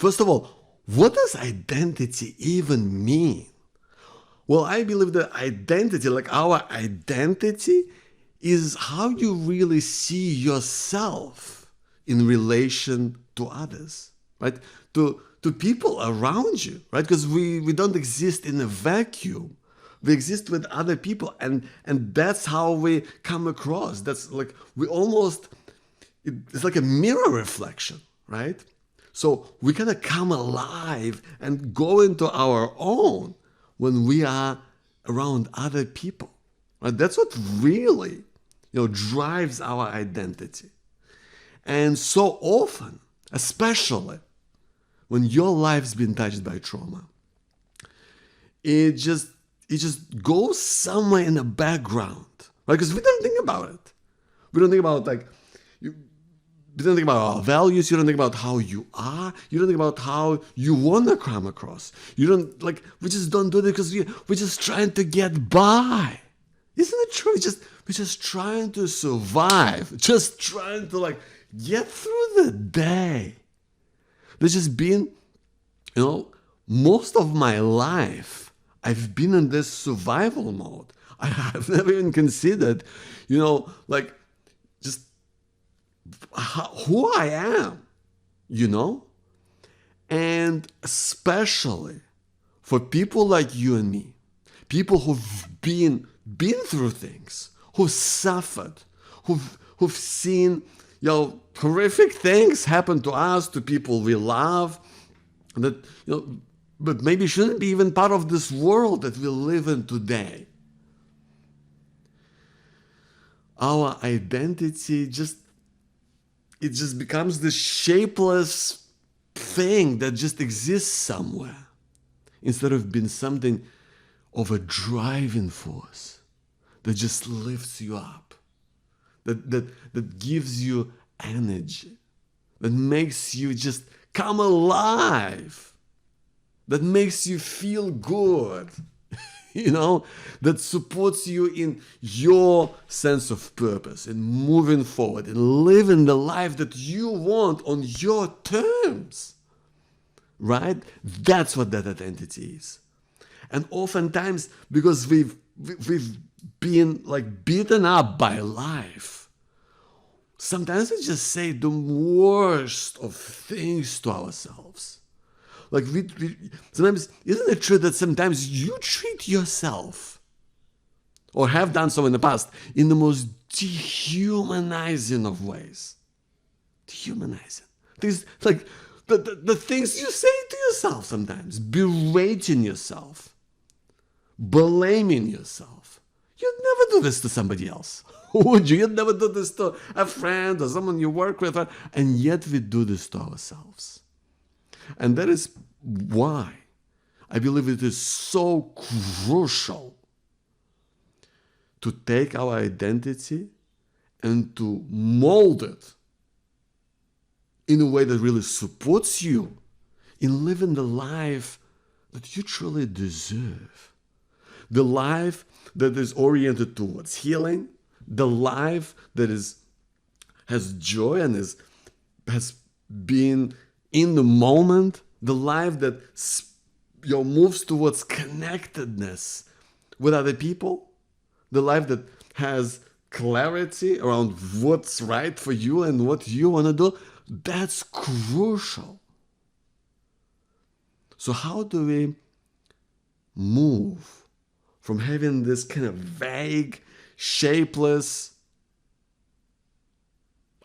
First of all, what does identity even mean? Well, I believe that identity, like our identity, is how you really see yourself in relation to others, right? To people around you, right? Because we don't exist in a vacuum. We exist with other people, and that's how we come across. That's like we almost, it's like a mirror reflection, right? So we kind of come alive and go into our own when we are around other people, right? That's what really, drives our identity. And so often, especially when your life's been touched by trauma, it just goes somewhere in the background, right? Because we don't think about it. We don't think about you don't think about our values. You don't think about how you are. You don't think about how you want to come across. You don't we just don't do it because we're just trying to get by. Isn't it true? We're just trying to survive. Just trying to get through the day. There's just been, most of my life, I've been in this survival mode. I've never even considered, just who I am, And especially for people like you and me, people who've been through things, who've suffered, who've seen, horrific things happen to us, to people we love, that, but maybe shouldn't be even part of this world that we live in today. Our identity just becomes this shapeless thing that just exists somewhere, instead of being something of a driving force that just lifts you up, that gives you energy, that makes you just come alive, that makes you feel good, that supports you in your sense of purpose, in moving forward, in living the life that you want on your terms, right? That's what that identity is. And oftentimes, because we've been beaten up by life, sometimes we just say the worst of things to ourselves. Sometimes, isn't it true that sometimes you treat yourself, or have done so in the past, in the most dehumanizing of ways? Dehumanizing. Things the things you say to yourself sometimes, berating yourself, blaming yourself. You'd never do this to somebody else, would you? You'd never do this to a friend or someone you work with, and yet we do this to ourselves. And that is why I believe it is so crucial to take our identity and to mold it in a way that really supports you in living the life that you truly deserve. The life that is oriented towards healing, the life that has joy and has been in the moment, the life that moves towards connectedness with other people, the life that has clarity around what's right for you and what you want to do. That's crucial. So how do we move from having this kind of vague, shapeless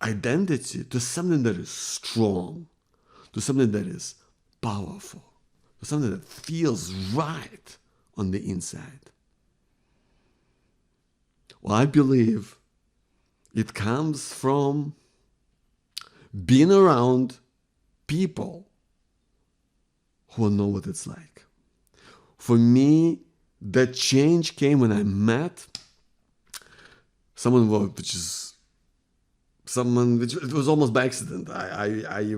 identity to something that is strong, to something that is powerful, to something that feels right on the inside? Well, I believe it comes from being around people who know what it's like. For me, that change came when I met someone which it was almost by accident. I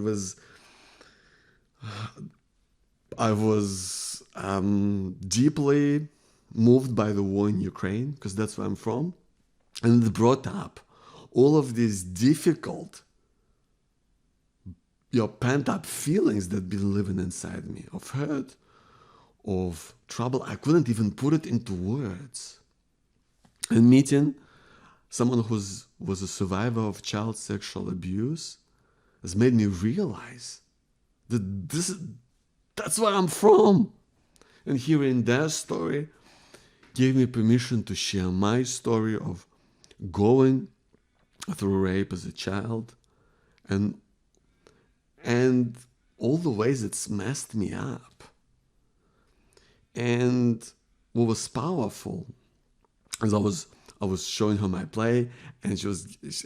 was deeply moved by the war in Ukraine, because that's where I'm from, and it brought up all of these difficult your pent up feelings that been living inside me of hurt, of trouble. I couldn't even put it into words. And meeting someone who was a survivor of child sexual abuse has made me realize that that's where I'm from. And hearing their story gave me permission to share my story of going through rape as a child and all the ways it's messed me up. And what was powerful is I was showing her my play, and she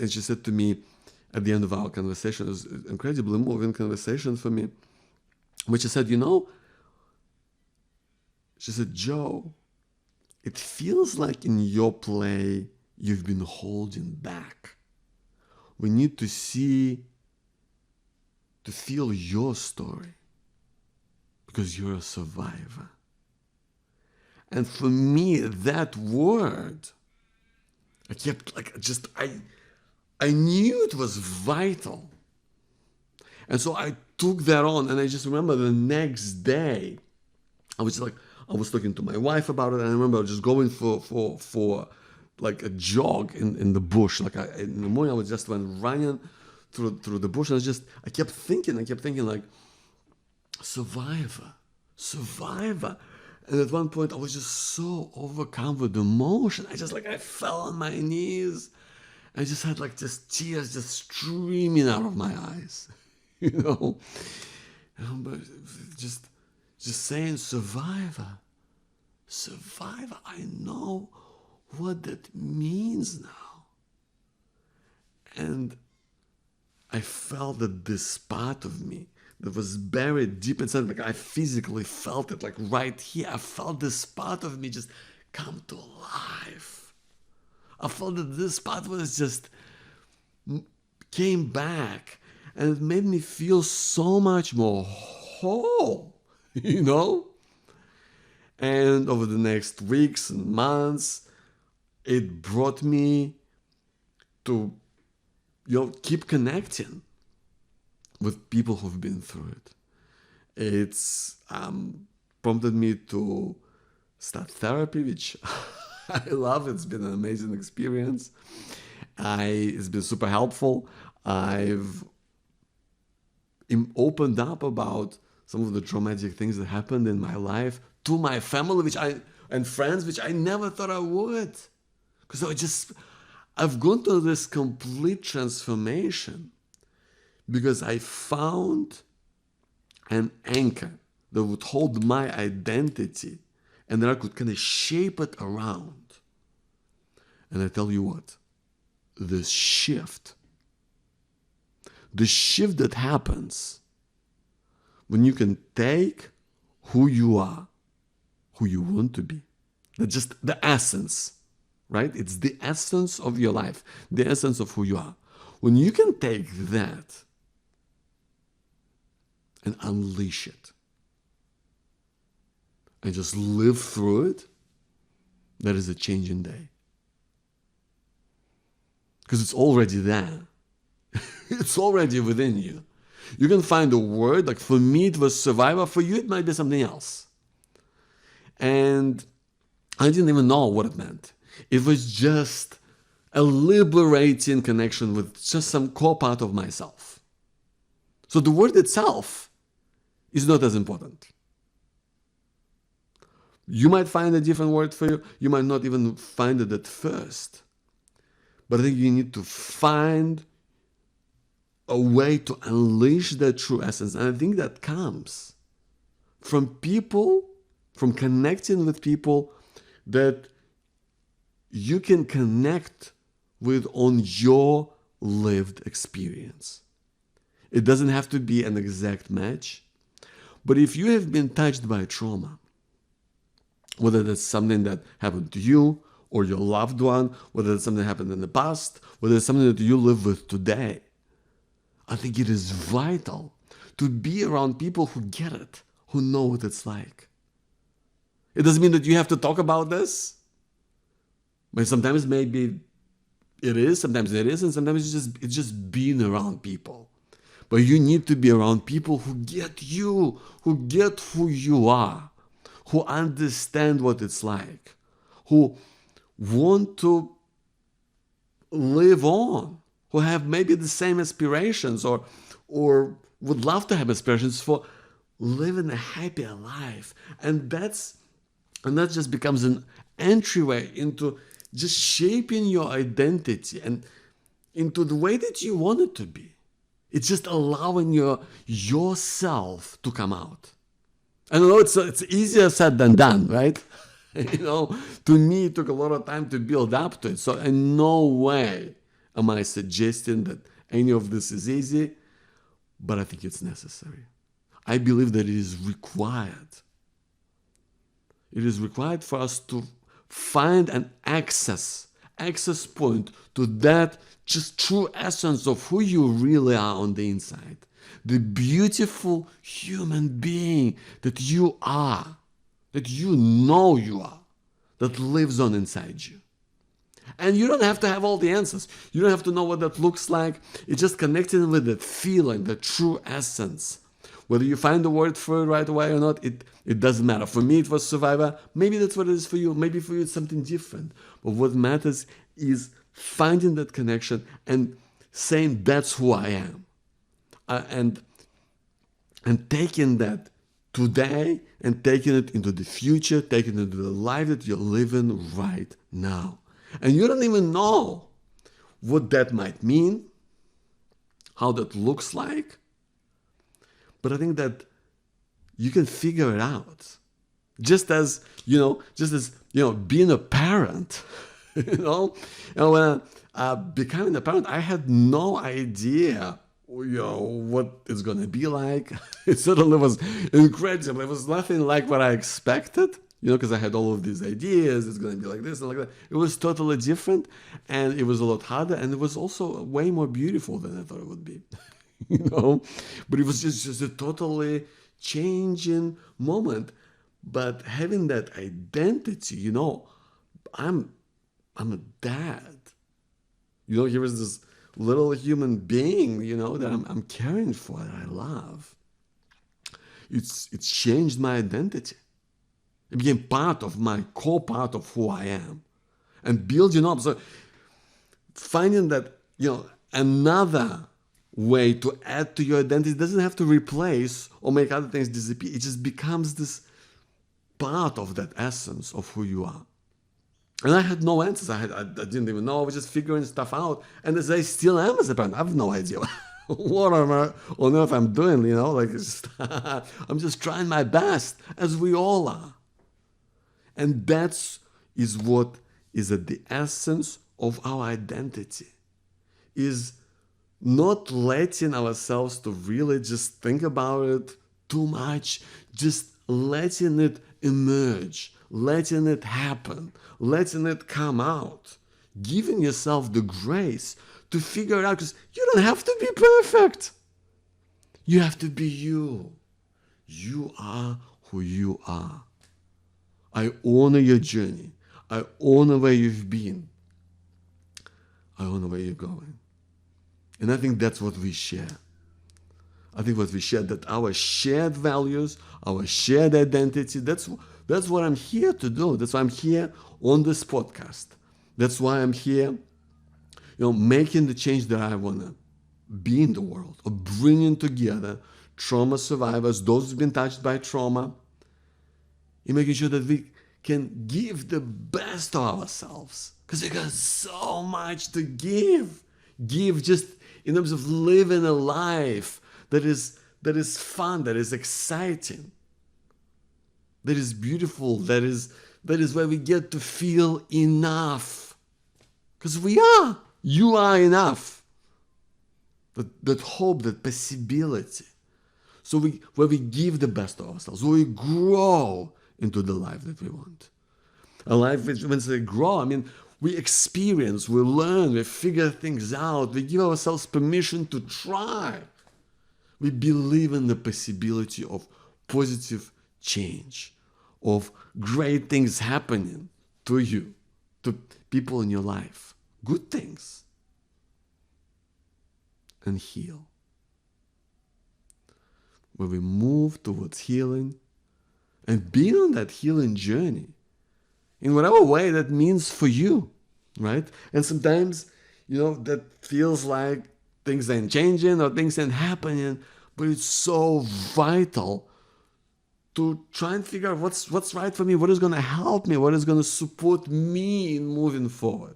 said to me at the end of our conversation, it was an incredibly moving conversation for me, which she said, she said, Joe, it feels like in your play you've been holding back. We need to feel your story because you're a survivor. And for me, that word, I kept I knew it was vital. And so I took that on, and I just remember the next day, I was talking to my wife about it, and I remember just going for like a jog in the bush. In the morning, I was just went running through the bush, and I kept thinking like, survivor. And at one point, I was just so overcome with emotion. I fell on my knees. I just had tears just streaming out of my eyes, But just saying, survivor. I know what that means now. And I felt that this part of me that was buried deep inside, I physically felt it, right here. I felt this part of me just come to life. I felt that this part was just came back, and it made me feel so much more whole, And over the next weeks and months, it brought me to, keep connecting with people who've been through it. It's prompted me to start therapy, which I love. It's been an amazing experience. It's been super helpful. I've opened up about some of the traumatic things that happened in my life to my family, and friends, which I never thought I would. Because I've gone through this complete transformation because I found an anchor that would hold my identity and that I could kind of shape it around. And I tell you what, the shift that happens when you can take who you are, who you want to be, that's just the essence, right? It's the essence of your life, the essence of who you are. When you can take that and unleash it and just live through it, that is a changing day. Because it's already there. It's already within you. You can find a word, for me it was survivor, for you it might be something else. And I didn't even know what it meant. It was just a liberating connection with just some core part of myself. So the word itself is not as important. You might find a different word for you. You might not even find it at first. But I think you need to find a way to unleash that true essence. And I think that comes from people, from connecting with people that you can connect with on your lived experience. It doesn't have to be an exact match. But if you have been touched by trauma, whether that's something that happened to you or your loved one, whether it's something that happened in the past, whether it's something that you live with today, I think it is vital to be around people who get it, who know what it's like. It doesn't mean that you have to talk about this, but sometimes maybe it is, sometimes it isn't, sometimes it's just being around people. But you need to be around people who get you, who get who you are, who understand what it's like, who want to live on, who have maybe the same aspirations or would love to have aspirations for living a happier life. And that just becomes an entryway into just shaping your identity and into the way that you want it to be. It's just allowing yourself to come out. I know it's easier said than done, right? To me, it took a lot of time to build up to it. So in no way am I suggesting that any of this is easy, but I think it's necessary. I believe that it is required. It is required for us to find an access point to that just true essence of who you really are on the inside. The beautiful human being that you are, that you know you are, that lives on inside you. And you don't have to have all the answers. You don't have to know what that looks like. It's just connecting with that feeling, the true essence. Whether you find the word for it right away or not, it doesn't matter. For me, it was survivor. Maybe that's what it is for you. Maybe for you, it's something different. But what matters is finding that connection and saying, that's who I am. And taking that today and taking it into the future, taking it into the life that you're living right now. And you don't even know what that might mean, how that looks like. But I think that you can figure it out. Just as being a parent, when becoming a parent, I had no idea, what it's going to be like. It certainly was incredible. It was nothing like what I expected, because I had all of these ideas. It's going to be like this and like that. It was totally different, and it was a lot harder, and it was also way more beautiful than I thought it would be. But it was just a totally changing moment. But having that identity, I'm a dad. Here is this little human being, that I'm caring for, that I love. It's changed my identity. It became part of my core part of who I am, and building up. So finding that another way to add to your identity doesn't have to replace or make other things disappear. It just becomes this part of that essence of who you are. And I had no answers. I didn't even know. I was just figuring stuff out. And as I still am as a parent, I have no idea what on earth I'm doing. I'm just trying my best, as we all are. And that is what is at the essence of our identity, is not letting ourselves to really just think about it too much, just letting it emerge, letting it happen, letting it come out, giving yourself the grace to figure it out, because you don't have to be perfect. You have to be you. You are who you are. I honor your journey. I honor where you've been. I honor where you're going. And I think that's what we share. I think what we share, that our shared values, our shared identity, that's what I'm here to do. That's why I'm here on this podcast. That's why I'm here, making the change that I want to be in the world, of bringing together trauma survivors, those who've been touched by trauma, in making sure that we can give the best of ourselves, because we got so much to give just in terms of living a life that is fun, that is exciting, that is beautiful, that is where we get to feel enough, because you are enough. That hope, that possibility. So where we give the best of ourselves, where we grow into the life that we want. A life which, when they grow, we experience, we learn, we figure things out, we give ourselves permission to try. We believe in the possibility of positive change, of great things happening to you, to people in your life, good things, and heal. where we move towards healing and be on that healing journey in whatever way that means for you, right? And sometimes, that feels like things ain't changing or things ain't happening, but it's so vital to try and figure out what's right for me, what is going to help me, what is going to support me in moving forward,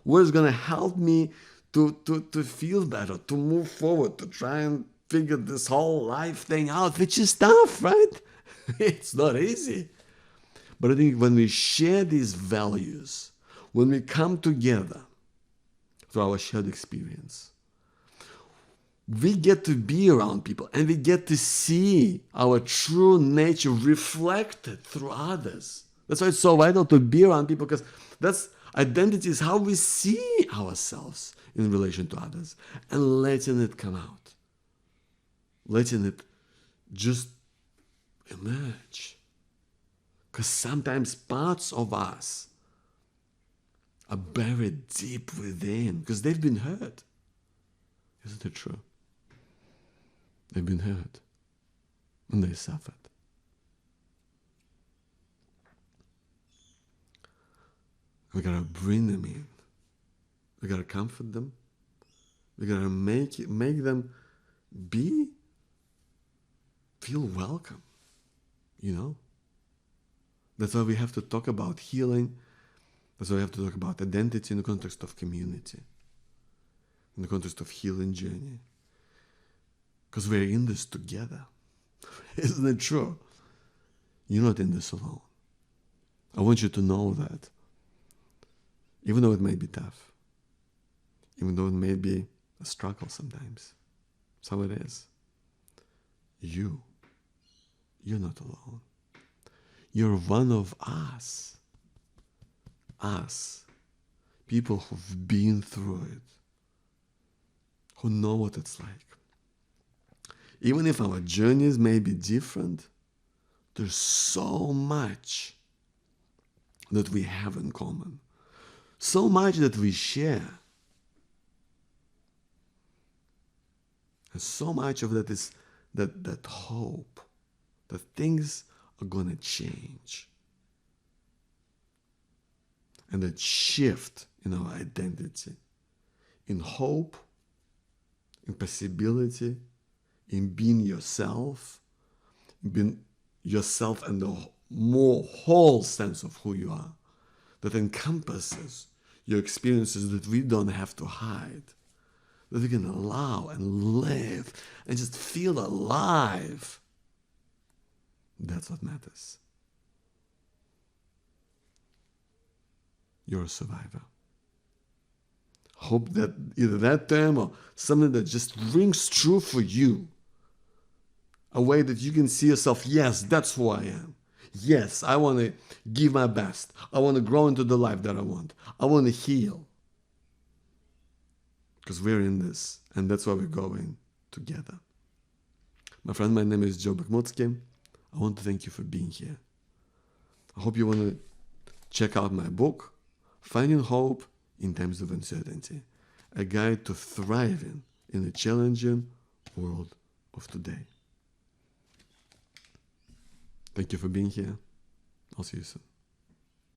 what is going to help me to feel better, to move forward, to try and figure this whole life thing out, which is tough, right? It's not easy. But I think when we share these values, when we come together through our shared experience, we get to be around people and we get to see our true nature reflected through others. That's why it's so vital to be around people, because that's identity is how we see ourselves in relation to others, and letting it come out, letting it just emerge. Because sometimes parts of us are buried deep within because they've been hurt. Isn't it true? They've been hurt and they suffered. We gotta bring them in. We gotta comfort them. We gotta make them feel welcome. That's why we have to talk about healing. That's why we have to talk about identity in the context of community, in the context of healing journey. Because we're in this together. Isn't it true? You're not in this alone. I want you to know that. Even though it may be tough, even though it may be a struggle sometimes, that's how it is. You're not alone. You're one of us. Us. People who've been through it. Who know what it's like. Even if our journeys may be different, there's so much that we have in common. So much that we share. And so much of that is that hope. That things are going to change. And that shift in our identity, in hope, in possibility, in being yourself, being yourself and the more whole sense of who you are, that encompasses your experiences that we don't have to hide, that we can allow and live and just feel alive. That's what matters. You're a survivor. Hope that either that term or something that just rings true for you. A way that you can see yourself, yes, that's who I am. Yes, I want to give my best. I want to grow into the life that I want. I want to heal. Because we're in this, and that's why we're going together. My friend, my name is Joe Bakhmutsky. I want to thank you for being here. I hope you want to check out my book, Finding Hope in Times of Uncertainty, a guide to thriving in the challenging world of today. Thank you for being here. I'll see you soon.